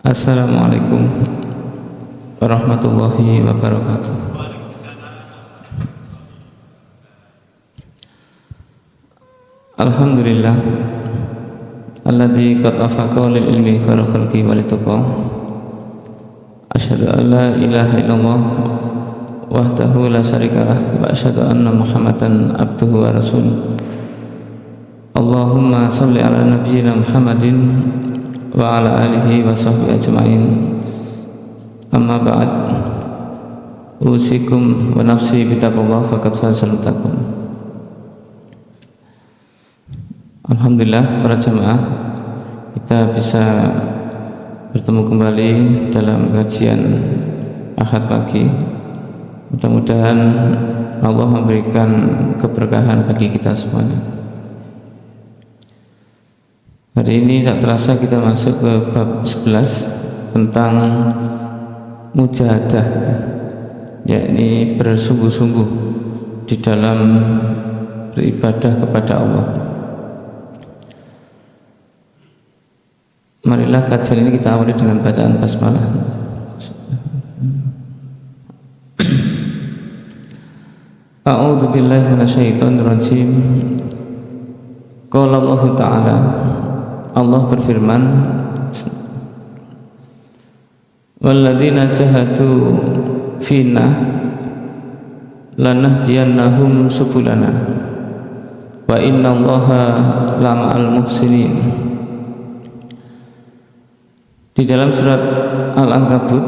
Assalamualaikum warahmatullahi wabarakatuh. Alhamdulillah alladzi qad afaqa lil ilmi khairu khalqi wa lituqa. Asyhadu an la ilaha illallah wahdahu la syarikalah wa asyhadu anna Muhammadan abduhu wa rasuluh. Allahumma shalli ala nabiyyina Muhammadin wa ala alihi wa sahbihi ajma'in. Amma ba'd. Usikum wa nafsi bitaqwallah faqad fazal taqwa. Alhamdulillah para jamaah, kita bisa bertemu kembali dalam kajian Ahad pagi. Mudah-mudahan Allah memberikan keberkahan bagi kita semuanya. Hari ini tak terasa kita masuk ke bab 11 tentang mujahadah, yakni bersungguh-sungguh di dalam beribadah kepada Allah. Marilah kajian ini kita awali dengan bacaan basmalah. A'udzu billahi minasyaitonir rajim. Qala Allah Ta'ala, Allah berfirman, walladzina jahadu fina lanahdiyannahum subulana wa innallaha lama'al muhsinin. Di dalam surat Al-Ankabut,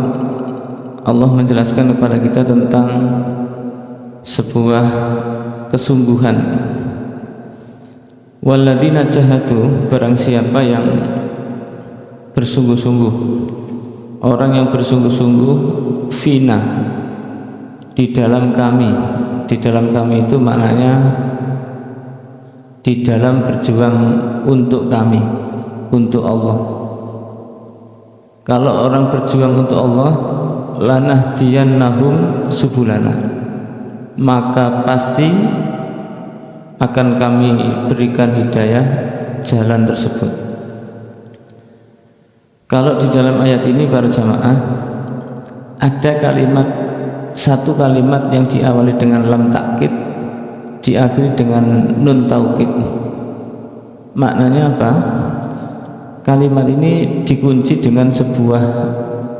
Allah menjelaskan kepada kita tentang sebuah kesungguhan. Walladzina jahadu, barang siapa yang bersungguh-sungguh, orang yang bersungguh-sungguh fina, di dalam kami. Di dalam kami itu maknanya di dalam berjuang untuk kami, untuk Allah. Kalau orang berjuang untuk Allah, lanahdiyannahum subulana, maka pasti akan kami berikan hidayah jalan tersebut. Kalau di dalam ayat ini para jamaah ada satu kalimat yang diawali dengan lam takkid, diakhiri dengan nun taukid. Maknanya apa? Kalimat ini dikunci dengan sebuah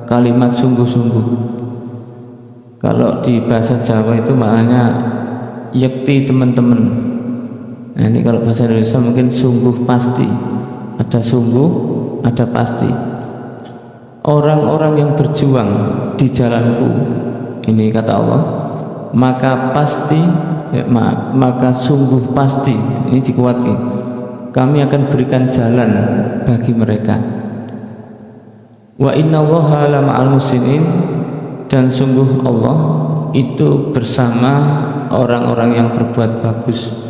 kalimat sungguh-sungguh. Kalau di bahasa Jawa itu maknanya yakti teman-teman. Nah, ini kalau bahasa Indonesia mungkin sungguh pasti. Ada sungguh, ada pasti. Orang-orang yang berjuang di jalanku, ini kata Allah, maka pasti, maka sungguh pasti, ini dikuati, kami akan berikan jalan bagi mereka. Wa innallaha lama'al muhsinin, dan sungguh Allah itu bersama orang-orang yang berbuat bagus.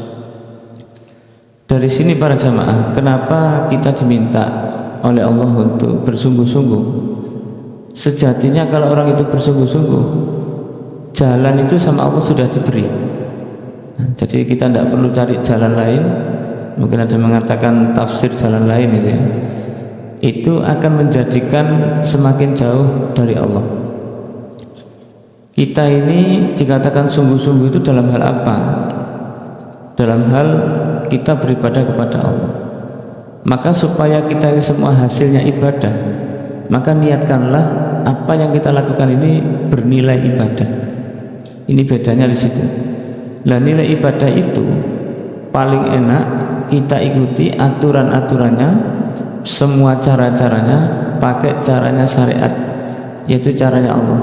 Dari sini para jamaah, kenapa kita diminta oleh Allah untuk bersungguh-sungguh? Sejatinya kalau orang itu bersungguh-sungguh, jalan itu sama Allah sudah diberi. Jadi kita tidak perlu cari jalan lain. Mungkin ada mengatakan tafsir jalan lain itu ya. Itu akan menjadikan semakin jauh dari Allah. Kita ini dikatakan sungguh-sungguh itu dalam hal apa? Dalam hal kita beribadah kepada Allah. Maka supaya kita ini semua hasilnya ibadah, maka niatkanlah apa yang kita lakukan ini bernilai ibadah. Ini bedanya di situ. Lah nilai ibadah itu paling enak kita ikuti aturan-aturannya, semua cara-caranya pakai caranya syariat, yaitu caranya Allah.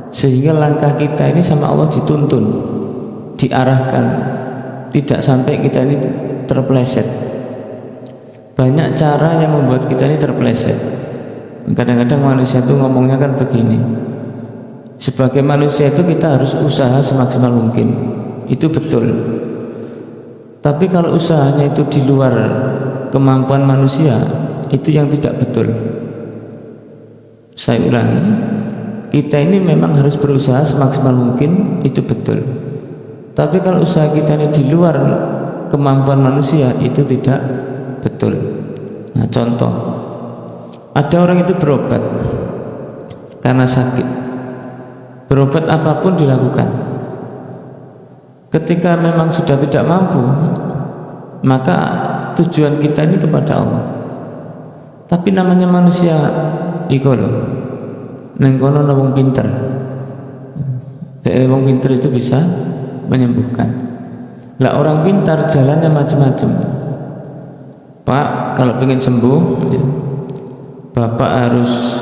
Sehingga langkah kita ini sama Allah dituntun, diarahkan, tidak sampai kita ini terpeleset. Banyak cara yang membuat kita ini terpeleset. Kadang-kadang manusia itu ngomongnya kan begini, sebagai manusia itu kita harus usaha semaksimal mungkin. Itu betul. Tapi kalau usahanya itu di luar kemampuan manusia, itu yang tidak betul. Saya ulangi, kita ini memang harus berusaha semaksimal mungkin, itu betul. Tapi kalau usaha kita ini di luar kemampuan manusia, itu tidak betul. Nah, contoh, Ada orang itu berobat karena sakit, berobat apapun dilakukan. Ketika memang sudah tidak mampu, maka tujuan kita ini kepada Allah. Tapi namanya manusia iku lho, neng kono wong pinter. Wong pinter itu bisa menyembuhkan. Lah orang pintar jalannya macam-macam. Pak, kalau pengen sembuh, Bapak harus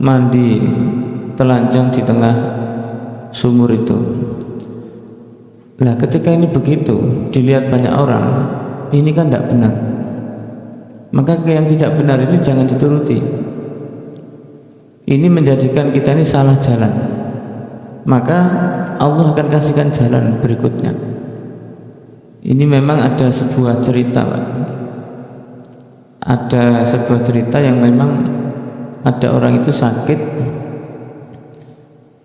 mandi telanjang di tengah sumur itu. Nah, ketika ini begitu dilihat banyak orang, ini kan tidak benar. Maka yang tidak benar ini jangan dituruti. Ini menjadikan kita ini salah jalan. Maka Allah akan kasihkan jalan berikutnya. Ini memang ada sebuah cerita, Pak. Ada sebuah cerita yang memang ada orang itu sakit.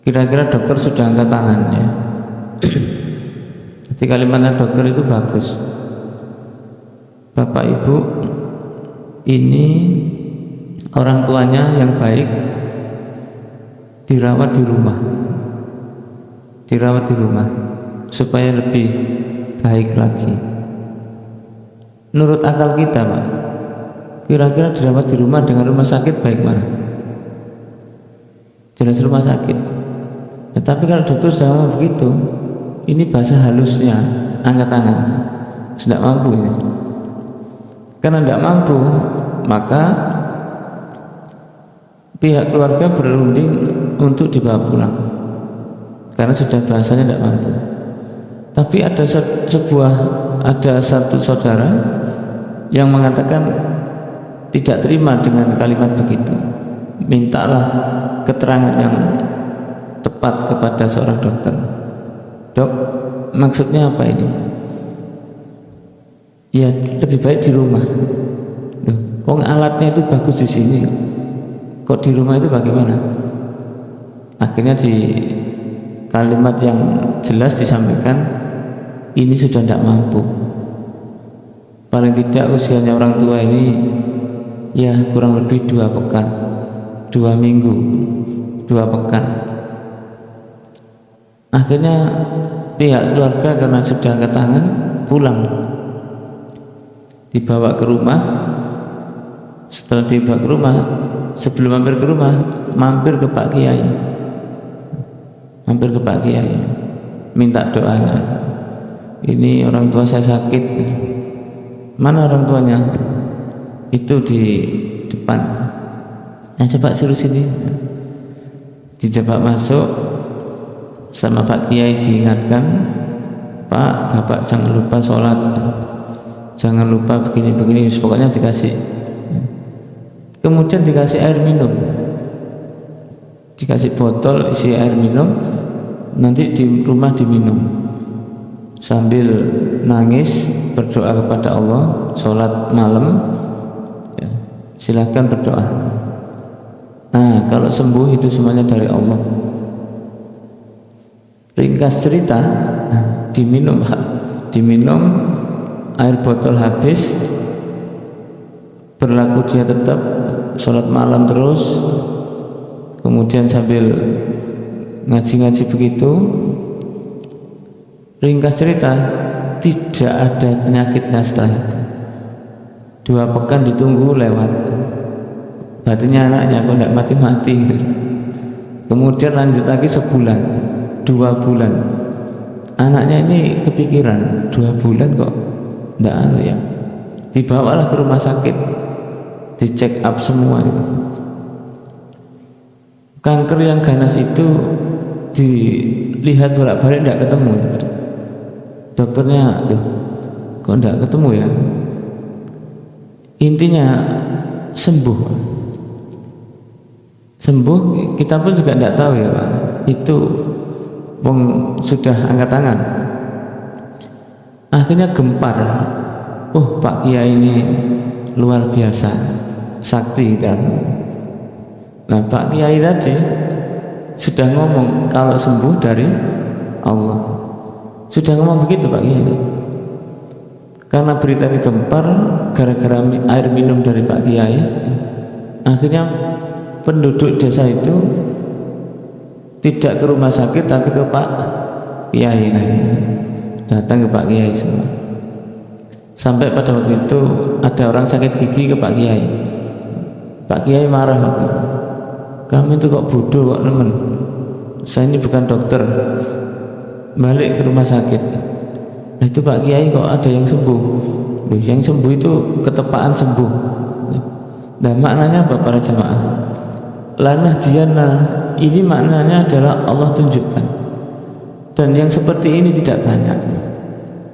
Kira-kira dokter sudah angkat tangannya. Jadi kalimatnya dokter itu bagus. Bapak Ibu, ini orang tuanya yang baik dirawat di rumah supaya lebih baik lagi. Menurut akal kita, Pak, kira-kira dirawat di rumah dengan rumah sakit baik mana? Jelas rumah sakit. Ya, tapi kalau dokter sudah ngomong begitu, ini bahasa halusnya angkat tangan, tidak mampu ini. Karena tidak mampu, maka pihak keluarga berunding untuk dibawa pulang karena sudah bahasanya tidak mampu. Tapi ada satu saudara yang mengatakan tidak terima dengan kalimat begitu. Mintalah keterangan yang tepat kepada seorang dokter. Dok, maksudnya apa ini? Ya, lebih baik di rumah. Loh, alatnya itu bagus di sini, kok di rumah itu bagaimana? Akhirnya di kalimat yang jelas disampaikan, ini sudah tidak mampu. Paling tidak usianya orang tua ini ya kurang lebih 2 pekan, 2 minggu, 2 pekan. Akhirnya pihak keluarga karena sudah angkat tangan pulang, dibawa ke rumah. Setelah dibawa ke rumah, sebelum mampir ke rumah, mampir ke Pak Kiai, minta doanya. Ini orang tua saya sakit. Mana orang tuanya? Itu di depan. Nah, coba suruh sini. Dicoba masuk, sama Pak Kiai diingatkan, Pak, Bapak jangan lupa sholat, jangan lupa begini-begini, pokoknya dikasih. Kemudian dikasih air minum, dikasih botol isi air minum, nanti di rumah diminum sambil nangis berdoa kepada Allah. Sholat malam ya, silahkan berdoa. Nah, kalau sembuh itu semuanya dari Allah. Ringkas cerita, diminum air botol habis, berlaku dia tetap sholat malam terus, kemudian sambil ngaji-ngaji begitu. Ringkas cerita, tidak ada penyakitnya setelah itu. 2 pekan ditunggu lewat, batinnya anaknya kok tidak mati-mati. Kemudian lanjut lagi sebulan, 2 bulan, anaknya ini kepikiran, 2 bulan kok tidak ya. Dibawalah ke rumah sakit, dicek up semua. Kanker yang ganas itu dilihat bolak-balik tidak ketemu. Dokternya, kok tidak ketemu ya. Intinya sembuh, kita pun juga tidak tahu ya Pak. Itu sudah angkat tangan. Akhirnya gempar. Oh, Pak Kiai ini luar biasa, sakti dan. Nah, Pak Kiai tadi sudah ngomong kalau sembuh dari Allah. Sudah ngomong begitu Pak Kiai. Karena berita ini gempar gara-gara air minum dari Pak Kiai, Akhirnya penduduk desa itu tidak ke rumah sakit tapi ke Pak Kiai, datang ke Pak Kiai semua. Sampai pada waktu itu ada orang sakit gigi ke Pak Kiai. Pak Kiai marah waktu itu. Kamu itu kok bodoh, kok nemen. Saya ini bukan dokter. Balik ke rumah sakit. Nah itu Pak Kiai kok ada yang sembuh. Yang sembuh itu ketepaan sembuh. Nah maknanya apa para jamaah? Lanah diana, ini maknanya adalah Allah tunjukkan. Dan yang seperti ini tidak banyak.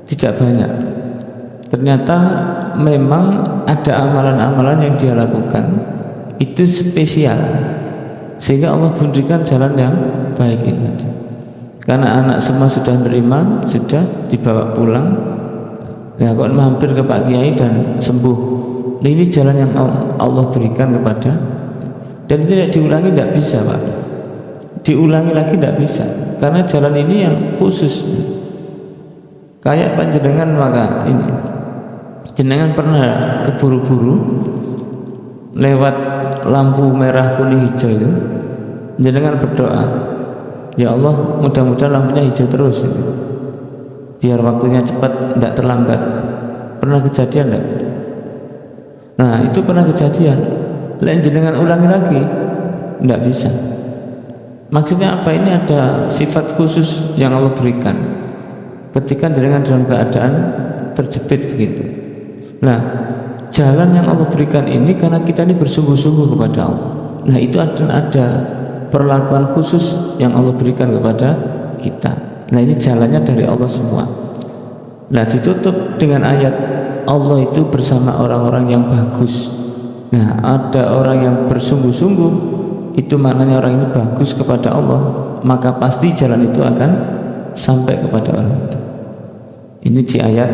Tidak banyak. Ternyata memang ada amalan-amalan yang dia lakukan itu spesial, sehingga Allah berikan jalan yang baik itu. Karena anak semua sudah menerima, sudah dibawa pulang, ya kok mampir ke Pak Kiai dan sembuh. Nah, ini jalan yang Allah berikan kepada, dan tidak diulangi, tidak bisa Pak. Diulangi lagi tidak bisa, karena jalan ini yang khusus. Kayak panjenengan maka ini, jenengan pernah keburu-buru lewat lampu merah kuning hijau itu, jenengan berdoa, ya Allah mudah-mudahan lampunya hijau terus itu, biar waktunya cepat, tidak terlambat. Pernah kejadian tidak? Nah itu pernah kejadian. Lain jenengan ulangi lagi, tidak bisa. Maksudnya apa? Ini ada sifat khusus yang Allah berikan ketika jenengan dalam keadaan terjepit begitu. Nah jalan yang Allah berikan ini karena kita ini bersungguh-sungguh kepada Allah. Nah itu ada perlakuan khusus yang Allah berikan kepada kita. Nah ini jalannya dari Allah semua. Nah ditutup dengan ayat Allah itu bersama orang-orang yang bagus. Nah ada orang yang bersungguh-sungguh, itu maknanya orang ini bagus kepada Allah, maka pasti jalan itu akan sampai kepada orang itu. Ini di ayat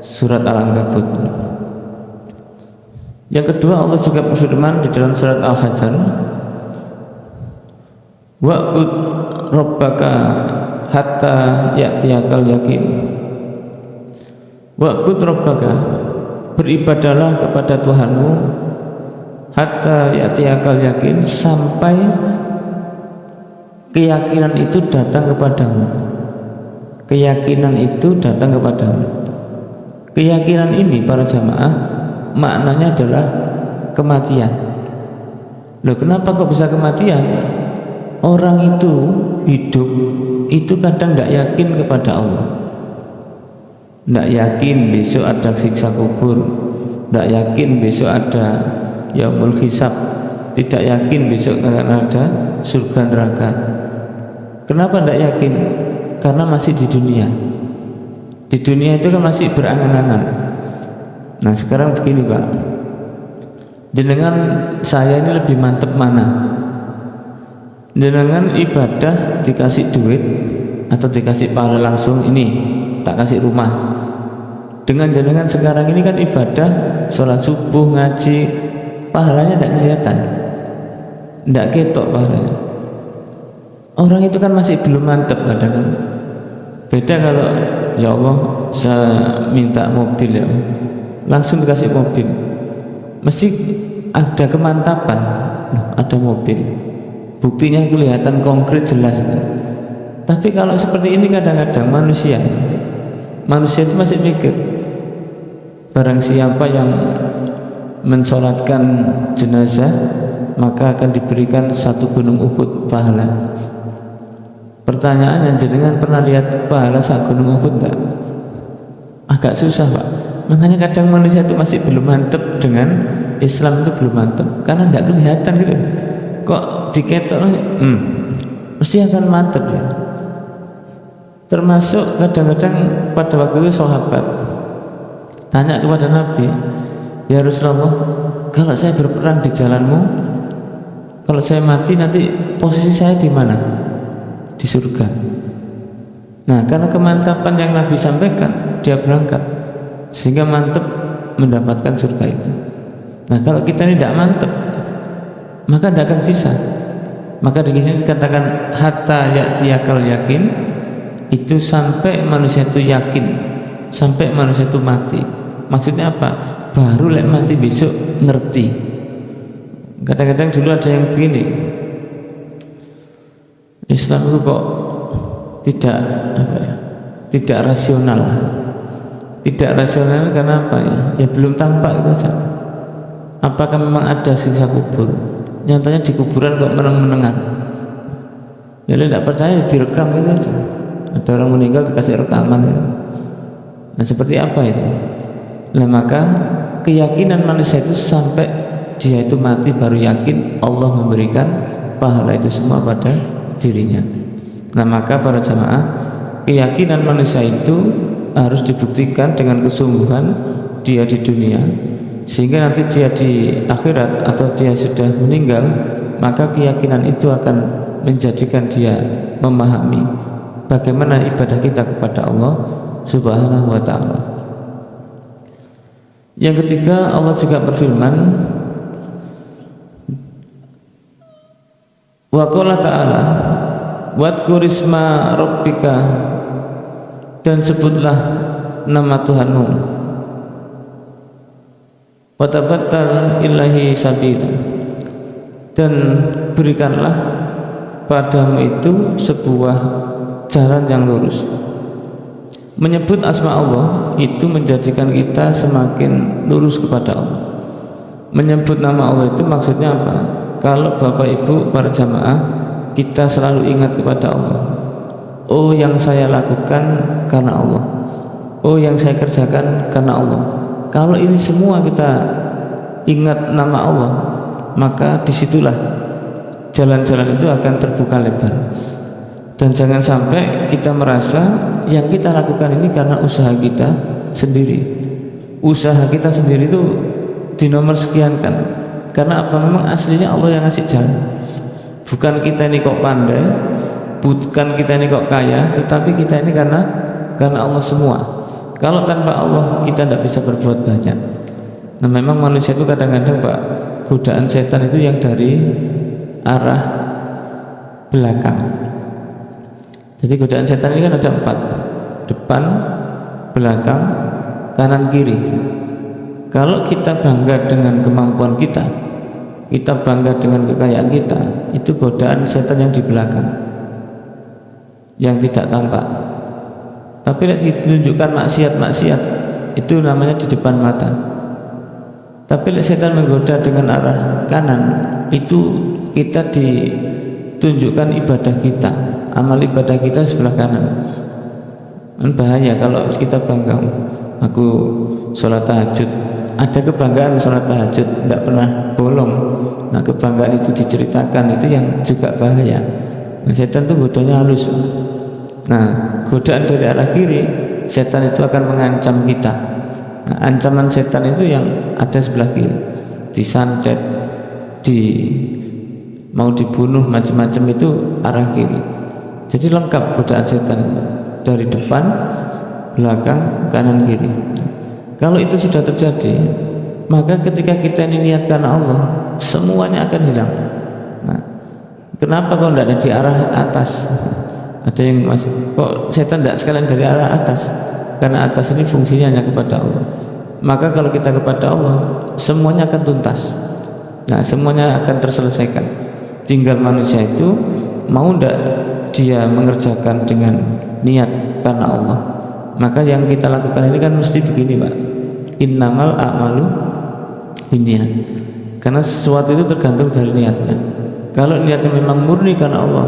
surat Al-Ankabut. Yang kedua, Allah juga berfirman di dalam surat Al-Hajar, wa'bud rabbaka hatta ya'tiyakal yakin. Wa'bud rabbaka, beribadalah kepada Tuhanmu, hatta ya'tiyakal yakin, sampai keyakinan itu datang kepadamu. Keyakinan itu datang kepadamu. Keyakinan ini para jamaah maknanya adalah kematian. Loh kenapa kok bisa kematian? Orang itu hidup itu kadang tidak yakin kepada Allah, tidak yakin besok ada siksa kubur, tidak yakin besok ada yaumul hisab, tidak yakin besok akan ada surga neraka. Kenapa tidak yakin? Karena masih di dunia. Di dunia itu kan masih berangan-angan. Nah sekarang begini Pak, jenengan saya ini lebih mantep mana? Jenengan ibadah dikasih duit atau dikasih pahala langsung, ini tak kasih rumah. Dengan jenengan sekarang ini kan ibadah, sholat subuh, ngaji, pahalanya tidak kelihatan, tidak ketok pahalanya. Orang itu kan masih belum mantep kadang kan. Beda kalau ya Allah saya minta mobil ya, langsung dikasih mobil, mesti ada kemantapan. Ada mobil, buktinya kelihatan konkret jelas. Tapi kalau seperti ini kadang-kadang manusia itu masih mikir, barang siapa yang mensolatkan jenazah maka akan diberikan satu gunung Uhud pahala. Pertanyaannya, jenengan pernah lihat pahala sak gunung Uhud enggak? Agak susah Pak. Makanya kadang manusia itu masih belum mantep dengan Islam, itu belum mantep karena tidak kelihatan gitu. Kok diketok mesti akan mantep ya. Termasuk kadang-kadang pada waktu itu sahabat tanya kepada Nabi, ya Rasulullah, kalau saya berperang di jalanmu, kalau saya mati nanti posisi saya di mana? Di surga. Nah karena kemantapan yang Nabi sampaikan, dia berangkat sehingga mantep mendapatkan surga itu. Nah kalau kita ini tidak mantep, maka tidak akan bisa. Maka di sini dikatakan hatta ya'tiyakal yakin, itu sampai manusia itu yakin, sampai manusia itu mati. Maksudnya apa? Baru lek mati besok ngerti. Kadang-kadang dulu ada yang begini, Islam itu kok tidak tidak rasional. Tidak rasional karena apa ya? Ya belum tampak itu saja. Apakah memang ada siksa kubur? Nyatanya di kuburan kok meneng-menengan. Ya tidak percaya direkam gitu aja. Ada orang meninggal dikasih rekaman gitu. Nah seperti apa itu? Nah maka keyakinan manusia itu sampai dia itu mati baru yakin Allah memberikan pahala itu semua pada dirinya. Nah maka para jamaah, keyakinan manusia itu harus dibuktikan dengan kesungguhan dia di dunia, sehingga nanti dia di akhirat atau dia sudah meninggal, maka keyakinan itu akan menjadikan dia memahami bagaimana ibadah kita kepada Allah Subhanahu wa ta'ala. Yang ketiga, Allah juga berfirman, wa qala ta'ala wadhkur isma rabbika, dan sebutlah nama Tuhanmu, wa tabattal ilahi sabila, dan berikanlah padamu itu sebuah jalan yang lurus. Menyebut asma Allah itu menjadikan kita semakin lurus kepada Allah. Menyebut nama Allah itu maksudnya apa? Kalau Bapak Ibu para jamaah, kita selalu ingat kepada Allah. Oh yang saya lakukan karena Allah, oh yang saya kerjakan karena Allah. Kalau ini semua kita ingat nama Allah, maka disitulah jalan-jalan itu akan terbuka lebar. Dan jangan sampai kita merasa yang kita lakukan ini karena usaha kita sendiri. Usaha kita sendiri itu dinomor sekiankan. Karena apa? Memang aslinya Allah yang ngasih jalan. Bukan kita ini kok pandai, bukan kita ini kok kaya, tetapi kita ini karena Allah semua. Kalau tanpa Allah kita tidak bisa berbuat banyak. Nah memang manusia itu kadang-kadang Pak, godaan setan itu yang dari arah belakang. Jadi godaan setan ini kan ada 4, depan, belakang, kanan, kiri. Kalau kita bangga dengan kemampuan kita, kita bangga dengan kekayaan kita, itu godaan setan yang di belakang, yang tidak tampak. Tapi ditunjukkan maksiat-maksiat, itu namanya di depan mata. Tapi setan menggoda dengan arah kanan, itu kita ditunjukkan ibadah kita, amal ibadah kita sebelah kanan. Bahaya kalau kita bangga, aku sholat tahajud, ada kebanggaan sholat tahajud, tidak pernah bolong. Nah kebanggaan itu diceritakan, itu yang juga bahaya. Nah, setan itu godanya halus. Nah godaan dari arah kiri, setan itu akan mengancam kita. Nah, ancaman setan itu yang ada sebelah kiri, disantet, mau dibunuh, macam-macam, itu arah kiri. Jadi lengkap godaan setan dari depan, belakang, kanan, kiri. Kalau itu sudah terjadi, maka ketika kita ini niat karena Allah, semuanya akan hilang. Nah, kenapa kalau tidak ada di arah atas? Ada yang masih, kok setan tidak sekalian dari arah atas? Karena atas ini fungsinya hanya kepada Allah. Maka kalau kita kepada Allah, semuanya akan tuntas. Nah, semuanya akan terselesaikan. Tinggal manusia itu mau tidak dia mengerjakan dengan niat karena Allah. Maka yang kita lakukan ini kan mesti begini Pak, innamal a'malu binniyat. Karena sesuatu itu tergantung dari niatnya. Kalau niatnya memang murni karena Allah,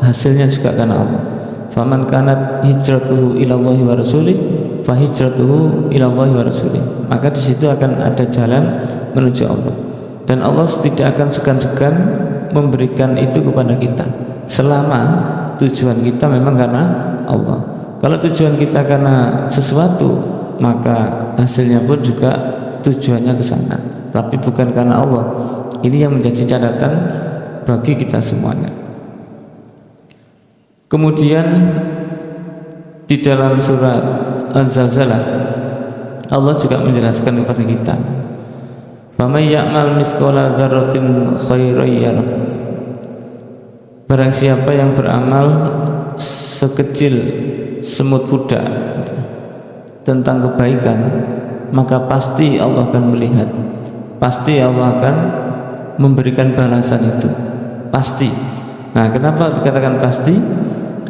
hasilnya juga karena Allah. Faman kanat hijratuhu ilallahi wa rasulih, fa hijratuhu ilallahi wa rasulih. Maka di situ akan ada jalan menuju Allah. Dan Allah tidak akan segan-segan memberikan itu kepada kita selama tujuan kita memang karena Allah. Kalau tujuan kita karena sesuatu, maka hasilnya pun juga tujuannya ke sana, tapi bukan karena Allah. Ini yang menjadi catatan bagi kita semuanya. Kemudian di dalam surat Al-Zalzalah Allah juga menjelaskan kepada kita, "Faman ya'mal misqala dzarratin khairan yarah." Barang siapa yang beramal sekecil semut budak tentang kebaikan, maka pasti Allah akan melihat, pasti Allah akan memberikan balasan itu pasti. Nah, kenapa dikatakan pasti?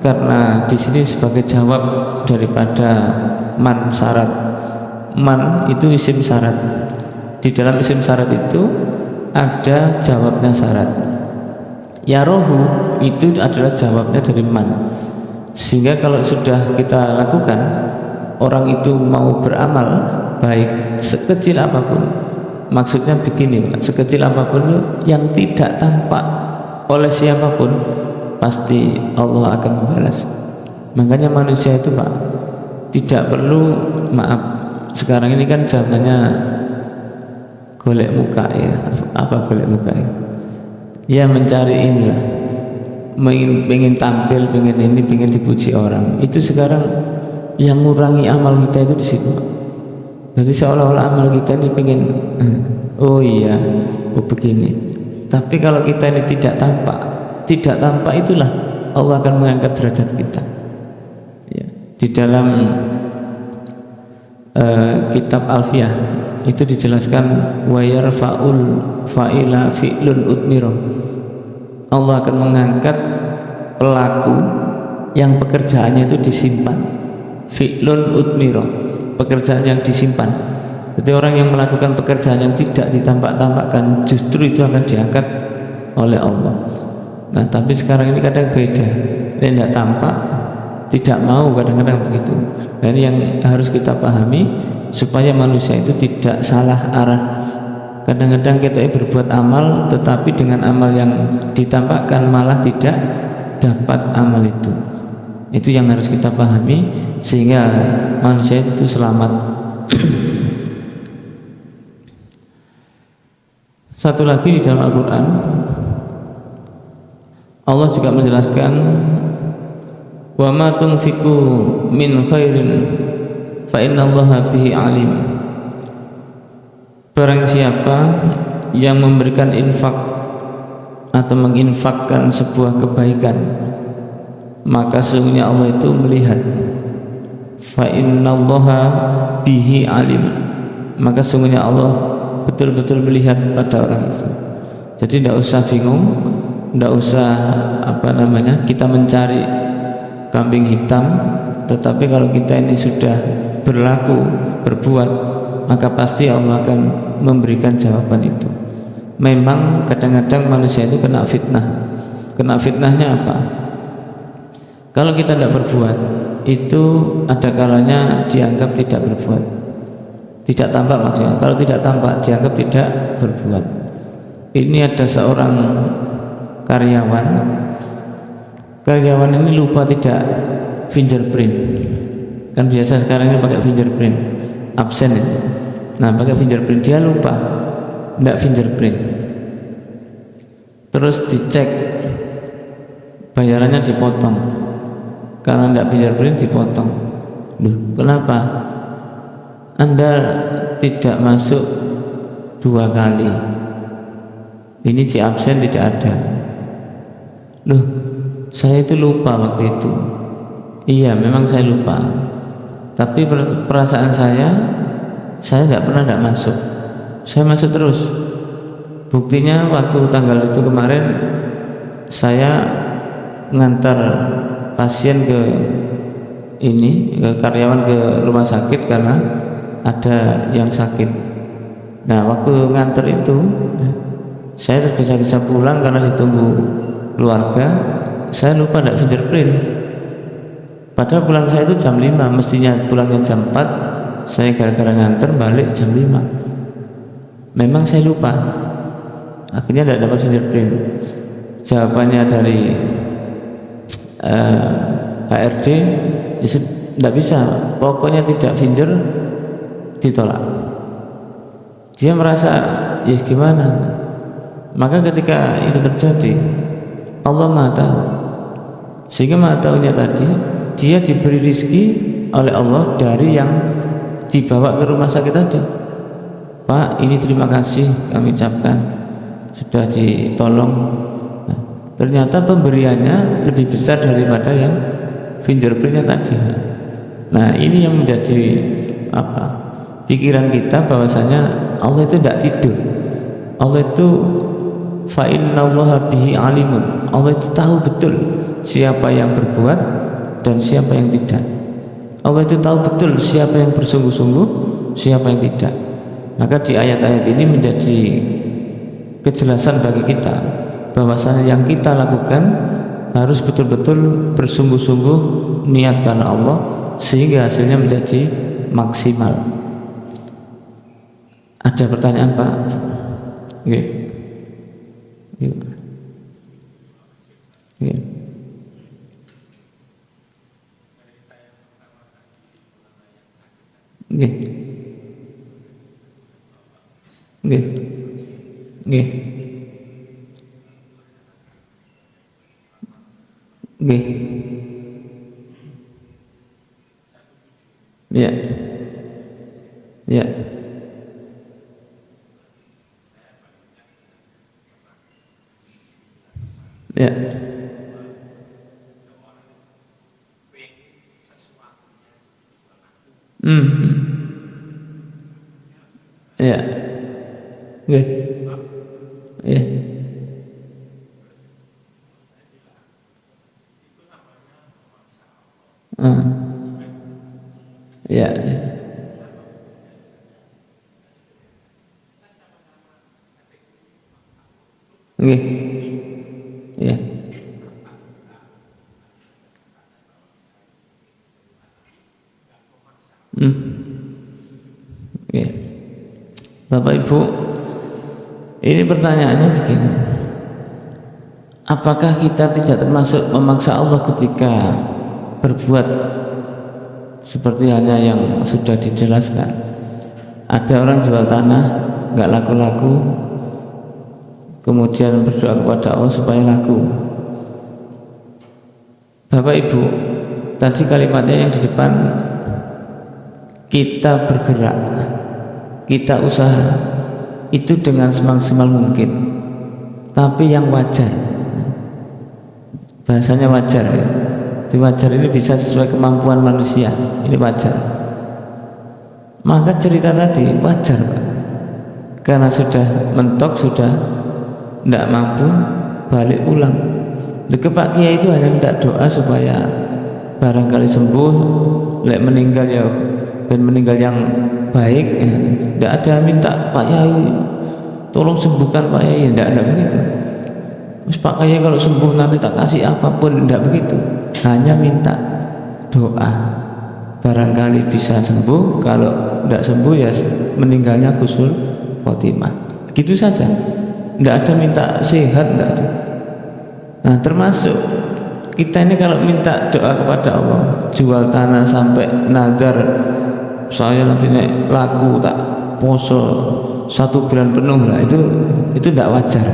Karena di sini sebagai jawab daripada man syarat. Man itu isim syarat. Di dalam isim syarat itu ada jawabnya syarat. Ya rohu itu adalah jawabnya dari man. Sehingga kalau sudah kita lakukan, orang itu mau beramal baik sekecil apapun, maksudnya begini, sekecil apapun yang tidak tampak oleh siapapun, pasti Allah akan membalas. Makanya manusia itu Pak, tidak perlu, maaf, sekarang ini kan zamannya golek muka ya. Apa golek muka ya? Ya mencari inilah, pengen tampil, pengen ini, pengen dipuji orang. Itu sekarang yang ngurangi amal kita itu di situ. Jadi seolah-olah amal kita ini pengen, oh iya, oh begini. Tapi kalau kita ini tidak tampak itulah Allah akan mengangkat derajat kita. Ya. Di dalam kitab Alfiyah itu dijelaskan wa yarfa'ul fa'ila fi'lun utmiro. Allah akan mengangkat pelaku yang pekerjaannya itu disimpan. Fi'lun utmiro, pekerjaan yang disimpan. Jadi orang yang melakukan pekerjaan yang tidak ditampak-tampakkan justru itu akan diangkat oleh Allah. Nah, tapi sekarang ini kadang beda. Dia tidak tampak, tidak mau, kadang-kadang begitu. Dan ini yang harus kita pahami supaya manusia itu tidak salah arah. Kadang-kadang kita berbuat amal, tetapi dengan amal yang ditampakkan malah tidak dapat amal itu. Itu yang harus kita pahami sehingga manusia itu selamat. Satu lagi di dalam Al-Quran Allah juga menjelaskan wa ma tunfiqu min khairin fa innallaha bihi alim. Barang siapa yang memberikan infak atau menginfakkan sebuah kebaikan, maka sesungguhnya Allah itu melihat. Fa innallaha bihi alim, maka sesungguhnya Allah betul-betul melihat pada orang itu. Jadi tidak usah bingung, tidak usah kita mencari kambing hitam, tetapi kalau kita ini sudah berlaku, berbuat, maka pasti Allah akan memberikan jawaban itu. Memang kadang-kadang manusia itu kena fitnah. Kena fitnahnya apa? Kalau kita tidak berbuat, itu ada kalanya dianggap tidak berbuat, tidak tampak maksudnya. Kalau tidak tampak dianggap tidak berbuat. Ini ada seorang karyawan ini lupa tidak fingerprint. Kan biasa sekarang ini pakai fingerprint, absen itu. Nah, pakai fingerprint, dia lupa tidak fingerprint. Terus dicek, bayarannya dipotong karena tidak fingerprint, dipotong. Loh, kenapa? Anda tidak masuk 2 kali, ini di absen tidak ada. Loh, saya itu lupa waktu itu. Iya, memang saya lupa, tapi perasaan saya tidak pernah tidak masuk. Saya masuk terus. Buktinya waktu tanggal itu kemarin saya ngantar pasien ke karyawan ke rumah sakit karena ada yang sakit. Nah, waktu nganter itu saya tergesa-gesa pulang karena ditunggu keluarga. Saya lupa tidak fingerprint. Padahal pulang saya itu jam 5, mestinya pulangnya jam 4. Saya gara-gara nganter balik jam 5. Memang saya lupa. Akhirnya tidak dapat fingerprint. Jawabannya dari HRD, tidak bisa, pokoknya tidak finger, ditolak. Dia merasa ya gimana. Maka ketika itu terjadi, Allah Maha Tahu. Sehingga Maha Tahunya tadi, dia diberi rizki oleh Allah dari yang dibawa ke rumah sakit tadi. Pak, ini terima kasih kami ucapkan, sudah ditolong. Nah, ternyata pemberiannya lebih besar daripada yang fingerprintnya tadi. Nah, ini yang menjadi pikiran kita, bahwasanya Allah itu tidak tidur. Allah itu fa innallaha bihi alimun. Allah itu tahu betul siapa yang berbuat dan siapa yang tidak. Allah itu tahu betul siapa yang bersungguh-sungguh, siapa yang tidak. Maka di ayat-ayat ini menjadi kejelasan bagi kita bahwasanya yang kita lakukan harus betul-betul bersungguh-sungguh niat karena Allah sehingga hasilnya menjadi maksimal. Ada pertanyaan Pak? Oke. Oke. Oke. Oke. Oke. Oke. Ya. Ya. Ya. Ya. Oke. Ya. Ya. Ya. Oke. Ya. Oke. Bapak Ibu, ini pertanyaannya begini. Apakah kita tidak termasuk memaksa Allah ketika berbuat seperti halnya yang sudah dijelaskan? Ada orang jual tanah nggak laku-laku, kemudian berdoa kepada Allah supaya laku. Bapak Ibu, tadi kalimatnya yang di depan, kita bergerak, kita usaha itu dengan semaksimal mungkin, tapi yang wajar, bahasanya wajar ya. Itu wajar ini bisa sesuai kemampuan manusia, ini wajar. Maka cerita tadi wajar Pak, karena sudah mentok, sudah tidak mampu, balik pulang. Ke Pak Kiai itu hanya minta doa supaya barangkali sembuh, lek meninggal ya dan meninggal yang baik ya. Tidak ada minta Pak Yai tolong sembuhkan Pak Yai, tidak begitu. Terus Pak Yai kalau sembuh nanti tak kasih apapun, tidak begitu. Hanya minta doa, barangkali bisa sembuh, kalau tidak sembuh ya meninggalnya husnul khotimah, gitu saja. Tidak ada minta sehat, tidak ada. Nah, termasuk kita ini kalau minta doa kepada Allah, jual tanah sampai nazar, saya nanti laku tak poso 1 bulan penuh lah, itu tidak wajar.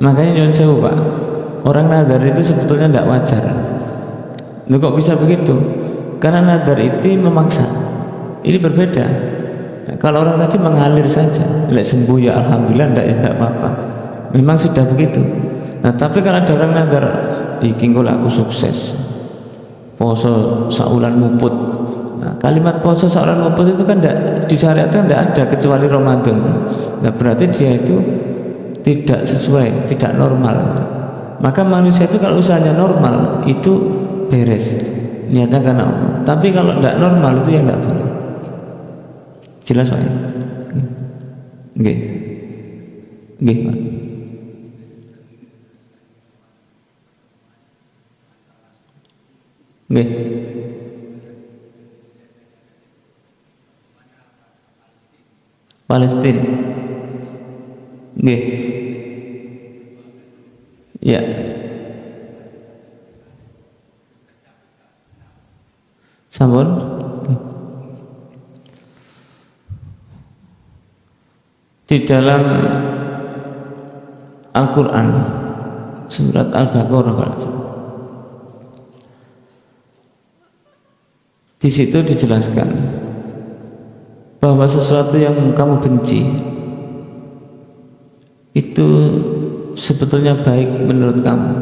Makanya nyuwun sewu Pak, orang nazar itu sebetulnya tidak wajar. Loh, kok bisa begitu? Karena nazar itu memaksa. Ini berbeda. Nah, kalau orang tadi mengalir saja, lek sembuh ya alhamdulillah, tidak apa-apa. Memang sudah begitu. Nah, tapi kalau ada orang nazar, iki engko aku sukses, poso saulan muput. Nah, kalimat poso saulan muput itu kan tidak disyariatkan, tidak ada kecuali Ramadan. Nah, berarti dia itu tidak sesuai, tidak normal. Maka manusia itu kalau usahanya normal itu beres, niatnya karena Allah. Tapi kalau tidak normal itu yang tidak boleh. Jelas Pak? Nggih. Nggih Pak. Nggih. Palestina. Nggih. Ya. Sampun. Di dalam Al-Quran surat Al-Baqarah, di situ dijelaskan bahwa sesuatu yang kamu benci itu sebetulnya baik menurut kamu.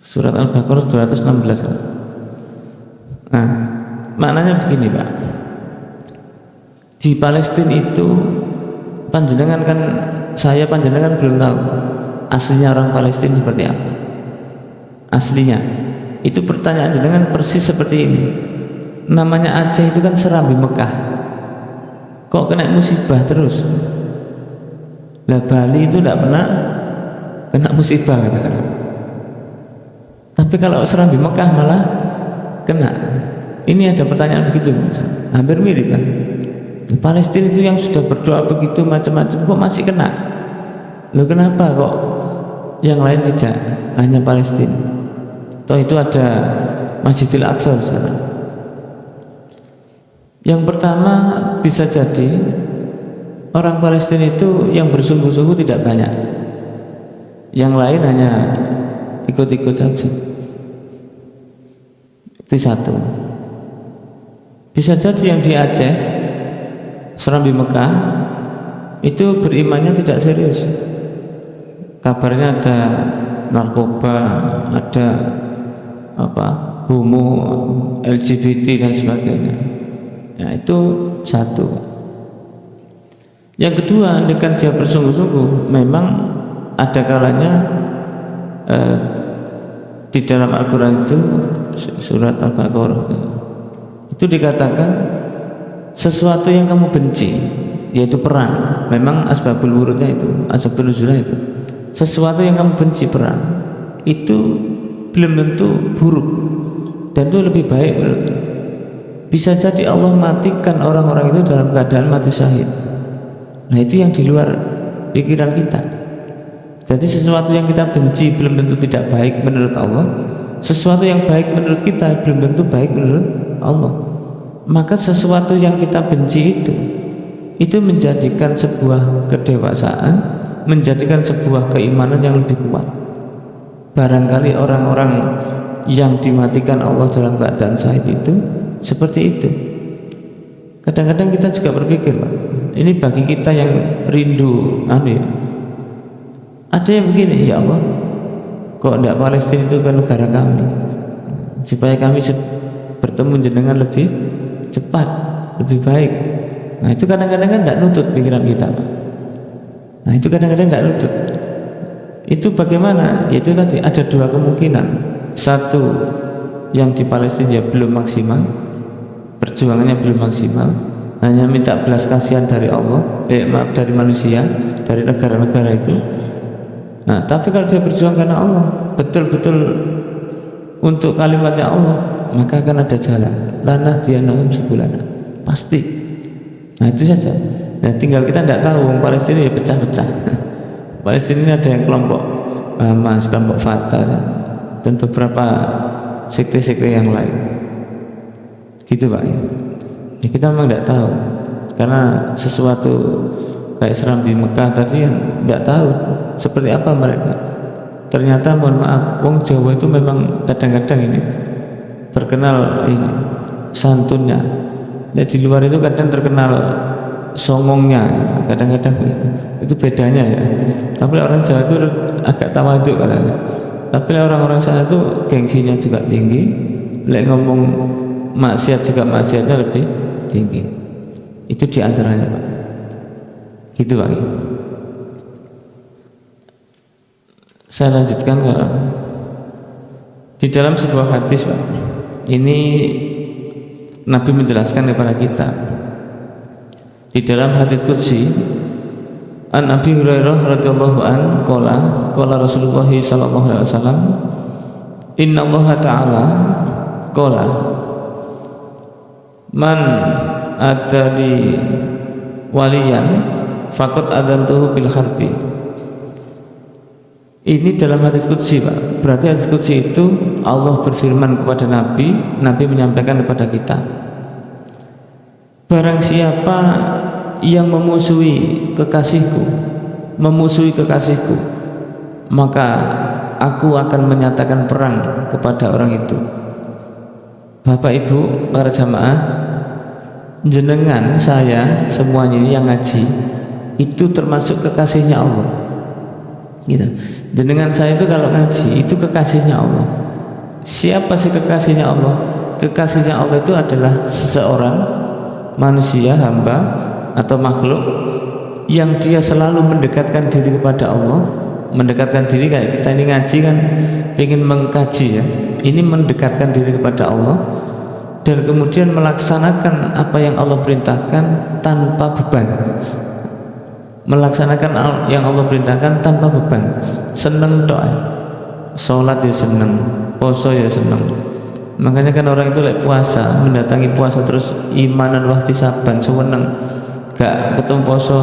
Surat Al-Baqarah 216. Nah, maknanya begini Pak, di di Palestina itu panjenengan belum tahu aslinya orang Palestina seperti apa. Aslinya itu pertanyaan jenengan persis seperti ini. Namanya Aceh itu kan Serambi Mekah, kok kena musibah terus? Lah Bali itu tidak pernah kena musibah katakan. Tapi kalau Serambi Mekah malah kena. Ini ada pertanyaan begitu, hampir mirip kan. Palestina itu yang sudah berdoa begitu macam-macam kok masih kena. Loh kenapa kok yang lain tidak, hanya Palestina? Toh itu ada Masjidil Aqsa di sana. Yang pertama, bisa jadi orang Palestina itu yang bersungguh-sungguh tidak banyak, yang lain hanya ikut-ikut saja. Itu satu. Bisa jadi yang di Aceh, Serambi Mekah itu berimannya tidak serius. Kabarnya ada narkoba, ada homo, LGBT dan sebagainya. Ya itu satu. Yang kedua, andaikan dia bersungguh-sungguh, memang ada kalanya di dalam Al-Quran itu surat Al-Baqarah itu dikatakan sesuatu yang kamu benci, yaitu perang. Memang asbabul wurudnya itu, asbabul nuzulnya itu, sesuatu yang kamu benci, perang itu belum tentu buruk dan itu lebih baik menurut. Bisa jadi Allah matikan orang-orang itu dalam keadaan mati syahid. Nah itu yang di luar pikiran kita. Jadi sesuatu yang kita benci belum tentu tidak baik menurut Allah. Sesuatu yang baik menurut kita belum tentu baik menurut Allah. Maka sesuatu yang kita benci itu menjadikan sebuah kedewasaan, menjadikan sebuah keimanan yang lebih kuat. Barangkali orang-orang yang dimatikan Allah dalam keadaan syahid itu seperti itu. Kadang-kadang kita juga berpikir, Pak, ini bagi kita yang rindu ada yang begini, ya Allah, kok tidak Palestina itu ke negara kami, supaya kami bertemu jenengan lebih cepat, lebih baik. Nah itu kadang-kadang kan tidak nutut pikiran kita, Pak. Nah itu kadang-kadang tidak nutut. Itu bagaimana? Itu tadi ada dua kemungkinan. Satu, yang di Palestina ya belum maksimal, perjuangannya belum maksimal, hanya minta belas kasihan dari Allah, maaf dari manusia, dari negara-negara itu. Nah tapi kalau dia berjuang karena Allah, betul-betul untuk kalimatnya Allah, maka akan ada jalan. Lana dianahum sebulana, pasti. Nah itu saja. Nah tinggal kita tidak tahu, Palestina ya pecah-pecah. Palestina ini ada yang kelompok Hamas, kelompok Fatah dan beberapa sekte-sekte yang lain. Gitu Pak. Ya, kita memang tidak tahu, karena sesuatu kayak Serambi Mekah tadi yang tidak tahu seperti apa mereka. Ternyata mohon maaf, wong Jawa itu memang kadang-kadang ini terkenal ini santunnya. Ya, di luar itu kadang terkenal songongnya, kadang-kadang itu bedanya ya. Tapi orang Jawa itu agak tawaduk katanya. Tapi orang-orang sana itu gengsinya juga tinggi. Lek ngomong maksiat juga maksiatnya lebih tinggi. Itu diantaranya Pak. Gitu Pak. Saya lanjutkan kalau di dalam sebuah hadis Pak, ini Nabi menjelaskan kepada kita di dalam hadits qudsi, an Abi Hurairah radhiyallahu an qala Rasulullah sallallahu alaihi wasallam, inna Allah ta'ala qala man adali waliyan faqad adantuhu bil harbi. Ini dalam hadis qudsi Pak. Berarti hadis qudsi itu Allah berfirman kepada Nabi, Nabi menyampaikan kepada kita, barang siapa yang memusuhi kekasihku, maka aku akan menyatakan perang kepada orang itu. Bapak Ibu para jamaah, jenengan, saya, semuanya ini yang ngaji itu termasuk kekasihnya Allah gitu. Jenengan saya itu kalau ngaji itu kekasihnya Allah. Siapa sih kekasihnya Allah? Kekasihnya Allah itu adalah seseorang manusia, hamba atau makhluk yang dia selalu mendekatkan diri kepada Allah, mendekatkan diri kayak kita ini ngaji kan, ingin mengkaji ya, ini mendekatkan diri kepada Allah dan kemudian melaksanakan apa yang Allah perintahkan tanpa beban, melaksanakan yang Allah perintahkan tanpa beban, seneng doa, sholat ya seneng, poso ya seneng. Makanya kan orang itu like puasa, mendatangi puasa terus imanan wahtisaban seneng, gak ketemu poso,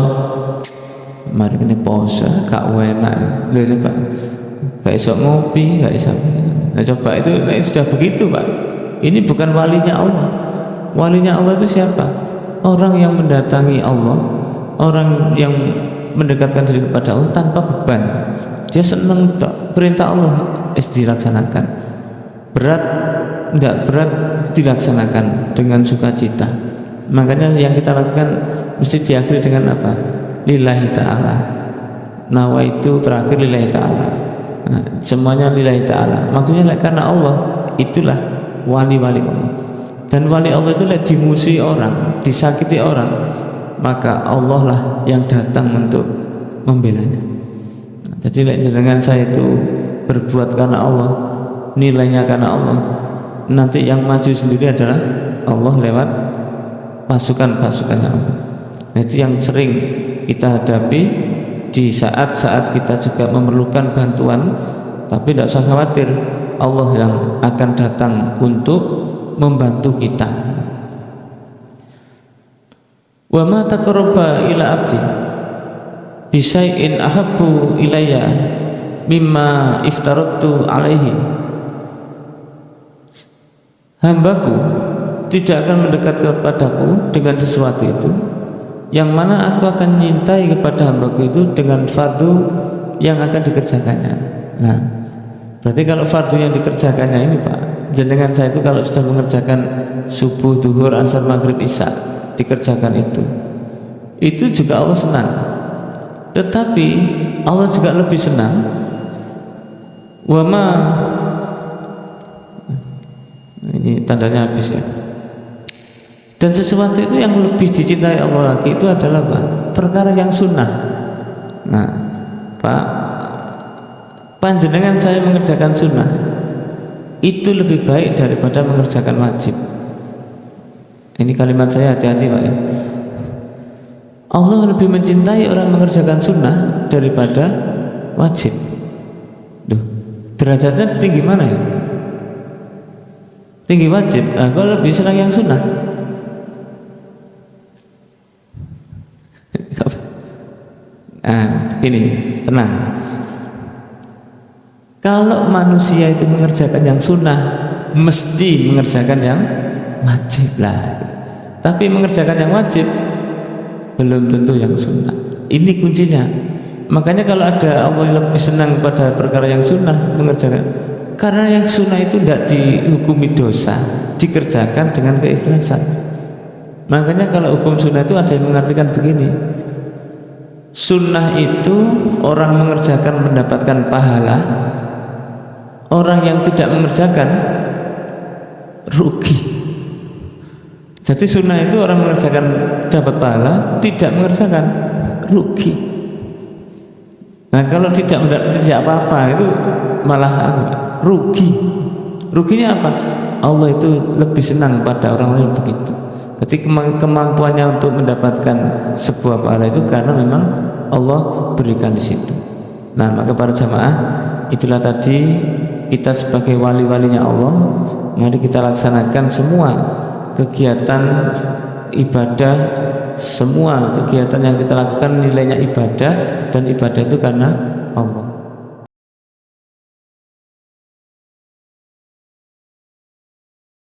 mari ini poso gak enak, lihat coba, gak iso ngopi, gak iso. Nah coba itu sudah begitu Pak. Ini bukan walinya Allah. Walinya Allah itu siapa? Orang yang mendatangi Allah, orang yang mendekatkan diri kepada Allah tanpa beban. Dia senang perintah Allah dilaksanakan. Berat, tidak berat dilaksanakan dengan sukacita. Makanya yang kita lakukan mesti diakhiri dengan apa? Lillahi ta'ala. Nawaitu terakhir lillahi ta'ala. Nah, semuanya lillahi ta'ala. Maksudnya karena Allah, itulah wali-wali Allah. Dan wali Allah itu dimusuhi orang, disakiti orang, maka Allah lah yang datang untuk membelanya. Jadi jenengan saya itu berbuat karena Allah, nilainya karena Allah, nanti yang maju sendiri adalah Allah lewat pasukan-pasukannya Allah. Nah, itu yang sering kita hadapi di saat-saat kita juga memerlukan bantuan. Tapi tidak usah khawatir, Allah yang akan datang untuk membantu kita. Wa ma taqarraba ila abdi bi syai'in ahabbu ilayya mimma iftaradtu alaihi. Hambaku tidak akan mendekat kepadaku dengan sesuatu itu yang mana aku akan menyintai kepada hambaku itu dengan fardu yang akan dikerjakannya. Nah, berarti kalau fardu yang dikerjakannya ini Pak, jenengan saya itu kalau sudah mengerjakan subuh, duhur, asar, maghrib, isya, dikerjakan itu juga Allah senang. Tetapi Allah juga lebih senang wama, ini tandanya habis ya. Dan sesuatu itu yang lebih dicintai Allah lagi itu adalah apa? Perkara yang sunnah. Nah Pak, panjenengan saya mengerjakan sunnah itu lebih baik daripada mengerjakan wajib. Ini kalimat saya, hati-hati Pak ya. Allah lebih mencintai orang mengerjakan sunnah daripada wajib. Duh, derajatnya tinggi mana ya? Tinggi wajib. Nah, kalau lebih senang yang sunnah. Nah, ini tenang. Kalau manusia itu mengerjakan yang sunnah, mesti mengerjakan yang wajib lah. Tapi mengerjakan yang wajib belum tentu yang sunnah. Ini kuncinya. Makanya kalau ada Allah lebih senang pada perkara yang sunnah mengerjakan, karena yang sunnah itu tidak dihukumi dosa, dikerjakan dengan keikhlasan. Makanya kalau hukum sunnah itu ada yang mengartikan begini: sunnah itu orang mengerjakan mendapatkan pahala, orang yang tidak mengerjakan rugi. Jadi sunnah itu orang mengerjakan dapat pahala, tidak mengerjakan rugi. Nah kalau tidak apa-apa itu malah rugi. Ruginya apa? Allah itu lebih senang pada orang-orang yang begitu. Jadi kemampuannya untuk mendapatkan sebuah pahala itu karena memang Allah berikan di situ. Nah maka para jamaah, itulah tadi kita sebagai wali-walinya Allah, mari kita laksanakan semua kegiatan ibadah, semua kegiatan yang kita lakukan nilainya ibadah, dan ibadah itu karena Allah.